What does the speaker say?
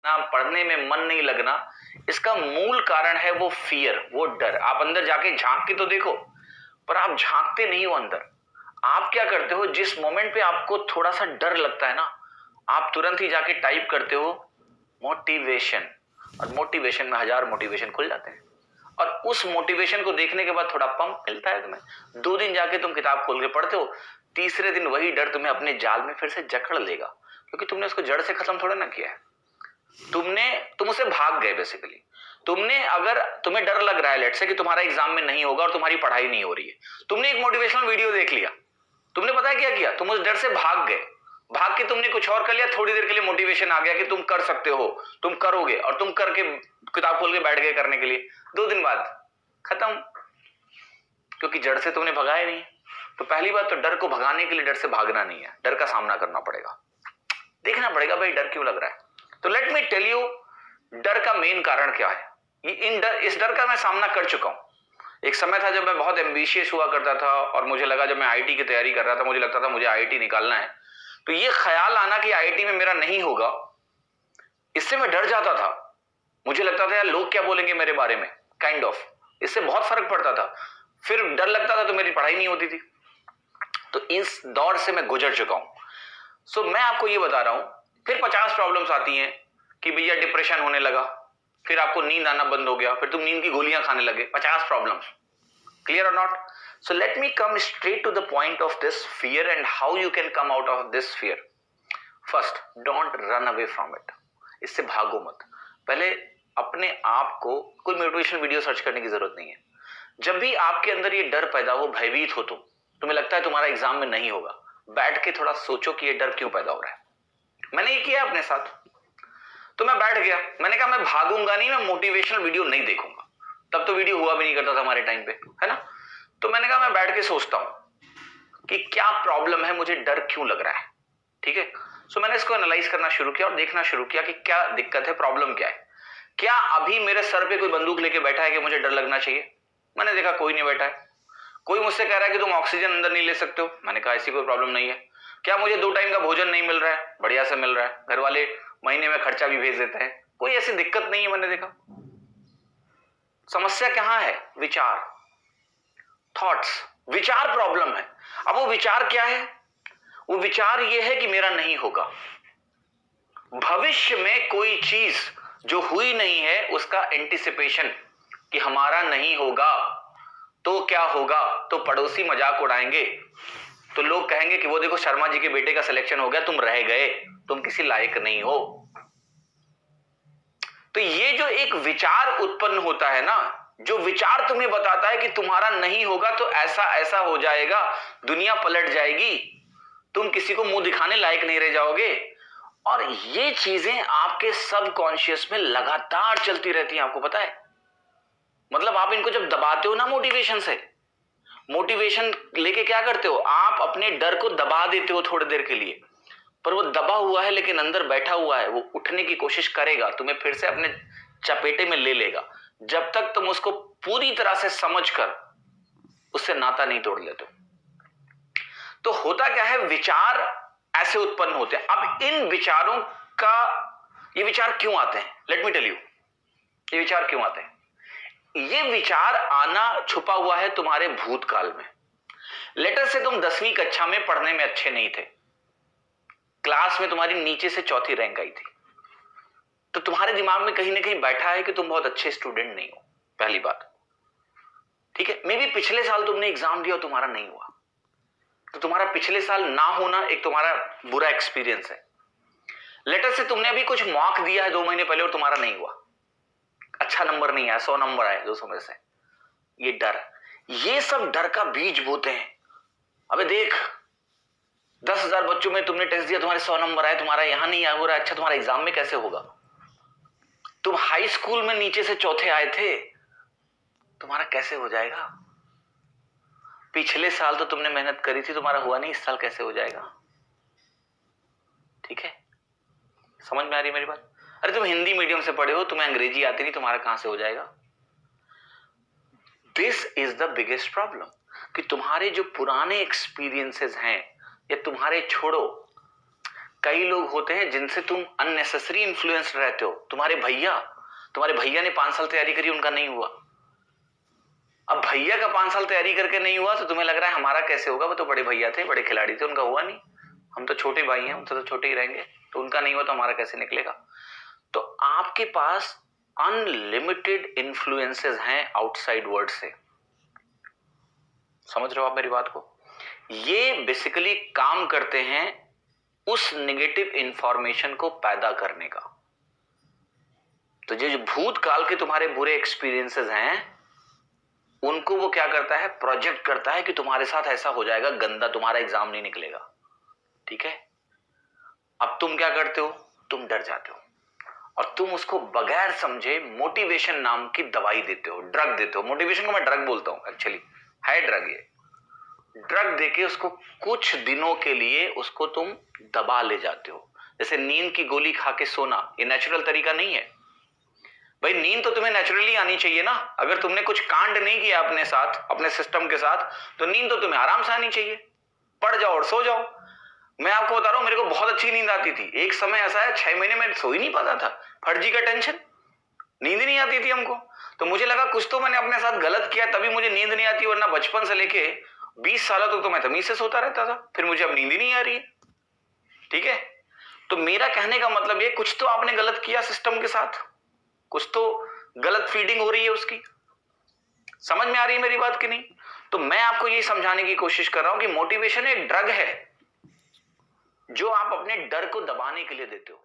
ना पढ़ने में मन नहीं लगना, इसका मूल कारण है वो फियर, वो डर। आप अंदर जाके झांक के तो देखो, पर आप झांकते नहीं हो अंदर। आप क्या करते हो, जिस मोमेंट पे आपको थोड़ा सा डर लगता है ना, आप तुरंत ही जाके टाइप करते हो मोटिवेशन, और मोटिवेशन में 1000 मोटिवेशन खुल जाते हैं, और उस मोटिवेशन को देखने के बाद थोड़ा पंप मिलता है तुम्हें। 2 दिन जाके तुम किताब खोल के पढ़ते हो, तीसरे दिन वही डर तुम्हें अपने जाल में फिर से जकड़ लेगा, क्योंकि तुमने उसको जड़ से खत्म थोड़ा ना किया है। तुम उसे भाग गए बेसिकली। अगर तुम्हें डर लग रहा है लेट से कि तुम्हारा एग्जाम में नहीं होगा और तुम्हारी पढ़ाई नहीं हो रही है, तुमने एक मोटिवेशनल वीडियो देख लिया, तुमने पता है क्या किया, तुम उस डर से भाग गए, भाग के तुमने कुछ और कर लिया, थोड़ी देर के लिए मोटिवेशन आ गया कि तुम कर सकते हो, तुम करोगे, और तुम करके किताब खोल के बैठ गए करने के लिए। 2 दिन बाद खत्म, क्योंकि जड़ से तुमने भगाया नहीं। तो पहली बात तो डर को भगाने के लिए डर से भागना नहीं है, डर का सामना करना पड़ेगा, देखना पड़ेगा भाई डर क्यों लग रहा है। तो लेट मी टेल यू डर का मेन कारण क्या है। इस डर का मैं सामना कर चुका हूं। एक समय था जब मैं बहुत एम्बिशियस हुआ करता था, और मुझे लगा, जब मैं आईटी की तैयारी कर रहा था, मुझे लगता था मुझे आईटी निकालना है, तो ये ख्याल आना कि आईटी में मेरा नहीं होगा, इससे मैं डर जाता था। मुझे लगता था यार लोग क्या बोलेंगे मेरे बारे में, काइंड ऑफ, इससे बहुत फर्क पड़ता था। फिर डर लगता था तो मेरी पढ़ाई नहीं होती थी। तो इस दौर से मैं गुजर चुका हूं। सो मैं आपको ये बता रहा हूं, फिर 50 प्रॉब्लम्स आती हैं कि भैया डिप्रेशन होने लगा, फिर आपको नींद आना बंद हो गया, फिर तुम नींद की गोलियां खाने लगे, 50 प्रॉब्लम्स। क्लियर और not? So let me come straight to the point of this fear and how you can come out of this fear. First, don't run away from it. इससे भागो मत। पहले अपने आप को, कोई मोटिवेशनल वीडियो सर्च करने की जरूरत नहीं है। जब भी आपके अंदर ये डर पैदा हो, भयभीत हो, तुम्हें लगता है तुम्हारा एग्जाम में नहीं होगा, बैठ के थोड़ा सोचो कि ये डर क्यों पैदा हो रहा है। मैंने ये किया अपने साथ। तो मैं बैठ गया, मैंने कहा मैं भागूंगा नहीं, मैं मोटिवेशनल वीडियो नहीं देखूंगा। तब तो वीडियो हुआ भी नहीं करता था हमारे टाइम पे, है ना। तो मैंने कहा मैं बैठ के सोचता हूं कि क्या प्रॉब्लम है, मुझे डर क्यों लग रहा है। ठीक है। सो मैंने इसको एनालाइज करना शुरू किया और देखना शुरू किया कि क्या दिक्कत है, प्रॉब्लम क्या है। क्या अभी मेरे सर पे कोई बंदूक लेके बैठा है कि मुझे डर लगना चाहिए? मैंने देखा कोई नहीं बैठा है। कोई मुझसे कह रहा है कि तुम ऑक्सीजन अंदर नहीं ले सकते हो, मैंने कहा ऐसी कोई प्रॉब्लम नहीं है। क्या मुझे 2 टाइम का भोजन नहीं मिल रहा है? बढ़िया से मिल रहा है, घर वाले महीने में खर्चा भी भेज देते हैं, कोई ऐसी दिक्कत नहीं है, मैंने देखा। समस्या कहां है? विचार, थॉट्स, विचार प्रॉब्लम है। अब वो विचार क्या है? वो विचार ये है कि मेरा नहीं होगा। भविष्य में कोई चीज जो हुई नहीं है उसका एंटिसिपेशन कि हमारा नहीं होगा तो क्या होगा, तो पड़ोसी मजाक उड़ाएंगे, तो लोग कहेंगे कि वो देखो शर्मा जी के बेटे का सिलेक्शन हो गया, तुम रह गए, तुम किसी लायक नहीं हो। तो ये जो एक विचार उत्पन्न होता है ना, जो विचार तुम्हें बताता है कि तुम्हारा नहीं होगा तो ऐसा ऐसा हो जाएगा, दुनिया पलट जाएगी, तुम किसी को मुंह दिखाने लायक नहीं रह जाओगे, और ये चीजें आपके सबकॉन्शियस में लगातार चलती रहती हैं। आपको पता है, मतलब आप इनको जब दबाते हो ना मोटिवेशन से, मोटिवेशन लेके क्या करते हो, आप अपने डर को दबा देते हो थोड़ी देर के लिए, पर वो दबा हुआ है लेकिन अंदर बैठा हुआ है, वो उठने की कोशिश करेगा, तुम्हें फिर से अपने चपेटे में ले लेगा, जब तक तुम उसको पूरी तरह से समझकर उससे नाता नहीं तोड़ लेते। तो होता क्या है, विचार ऐसे उत्पन्न होते हैं। अब इन विचारों का, ये विचार क्यों आते हैं, लेट मी टेल यू, ये विचार क्यों आते हैं। ये विचार आना छुपा हुआ है तुम्हारे भूतकाल में। लेटर से तुम 10वीं कक्षा में पढ़ने में अच्छे नहीं थे, क्लास में तुम्हारी नीचे से 4थी रैंक आई थी, तो तुम्हारे दिमाग में कहीं ना कहीं बैठा है कि तुम बहुत अच्छे स्टूडेंट नहीं हो, पहली बात। ठीक है। मे बी पिछले साल तुमने एग्जाम दिया और तुम्हारा नहीं हुआ, तो तुम्हारा पिछले साल ना होना एक तुम्हारा बुरा एक्सपीरियंस है। लेटर से तुमने अभी कुछ मॉक दिया है 2 महीने पहले और तुम्हारा नहीं हुआ, अच्छा नंबर नहीं आया, 100 नंबर आए 200 में से, ये डर, ये सब डर का बीज बोते हैं। अबे देख, 10,000 बच्चों में तुमने टेस्ट दिया, तुम्हारे 100 नंबर आए, तुम्हारा यहां नहीं आ हो रहा, अच्छा तुम्हारा एग्जाम में कैसे होगा। तुम हाई स्कूल में नीचे से 4थे आए थे, तुम्हारा कैसे हो जाएगा। पिछले साल तो तुमने मेहनत करी थी, तुम्हारा हुआ नहीं, इस साल कैसे हो जाएगा। ठीक है, समझ में आ रही मेरी बात। अरे तुम हिंदी मीडियम से पढ़े हो, तुम्हें अंग्रेजी आती नहीं, तुम्हारा कहां से हो जाएगा। This is the biggest problem, कि तुम्हारे जो पुराने एक्सपीरियंसेस हैं, या तुम्हारे छोड़ो, कई लोग होते हैं जिनसे तुम अननेसेसरी इन्फ्लुएंस्ड रहते हो। तुम्हारे भैया ने 5 साल तैयारी करी, उनका नहीं हुआ। अब भैया का 5 साल तैयारी करके नहीं हुआ तो तुम्हें लग रहा है हमारा कैसे होगा, वो तो बड़े भैया थे, बड़े खिलाड़ी थे, उनका हुआ नहीं। हम तो छोटे भाई हैं, उनसे तो छोटे ही रहेंगे, तो उनका नहीं हुआ तो हमारा कैसे निकलेगा। तो आपके पास अनलिमिटेड इन्फ्लुएंसेस हैं आउटसाइड वर्ल्ड से। समझ रहे हो आप मेरी बात को? ये बेसिकली काम करते हैं उस नेगेटिव इंफॉर्मेशन को पैदा करने का। तो जो भूतकाल के तुम्हारे बुरे एक्सपीरियंसेस हैं उनको वो क्या करता है, प्रोजेक्ट करता है कि तुम्हारे साथ ऐसा हो जाएगा गंदा, तुम्हारा एग्जाम नहीं निकलेगा। ठीक है, अब तुम क्या करते हो, तुम डर जाते हो और तुम उसको बगैर समझे मोटिवेशन नाम की दवाई देते हो, ड्रग देते हो। मोटिवेशन को मैं ड्रग बोलता हूं, एक्चुअली है ड्रग। ये ड्रग देके उसको कुछ दिनों के लिए उसको तुम दबा ले जाते हो। जैसे नींद की गोली खा के सोना, ये नेचुरल तरीका नहीं है भाई। नींद तो तुम्हें नेचुरली आनी चाहिए ना। अगर तुमने कुछ कांड नहीं किया अपने साथ, अपने सिस्टम के साथ, तो नींद तो तुम्हें आराम से आनी चाहिए। पड़ जाओ और सो जाओ। मैं आपको बता रहा हूं, मेरे को बहुत अच्छी नींद आती थी। एक समय ऐसा है 6 महीने में सो ही नहीं पाता था, फर्जी का टेंशन, नींद नहीं आती थी हमको। तो मुझे लगा कुछ तो मैंने अपने साथ गलत किया तभी मुझे नींद नहीं आती, वरना बचपन से लेके 20 साल तक तो मैं तमीज से सोता रहता था। फिर मुझे अब नींद ही नहीं आ रही है। ठीक है, तो मेरा कहने का मतलब ये, कुछ तो आपने गलत किया सिस्टम के साथ, कुछ तो गलत फीडिंग हो रही है उसकी। समझ में आ रही है मेरी बात कि नहीं? तो मैं आपको यही समझाने की कोशिश कर रहा हूं कि मोटिवेशन एक ड्रग है जो आप अपने डर को दबाने के लिए देते हो।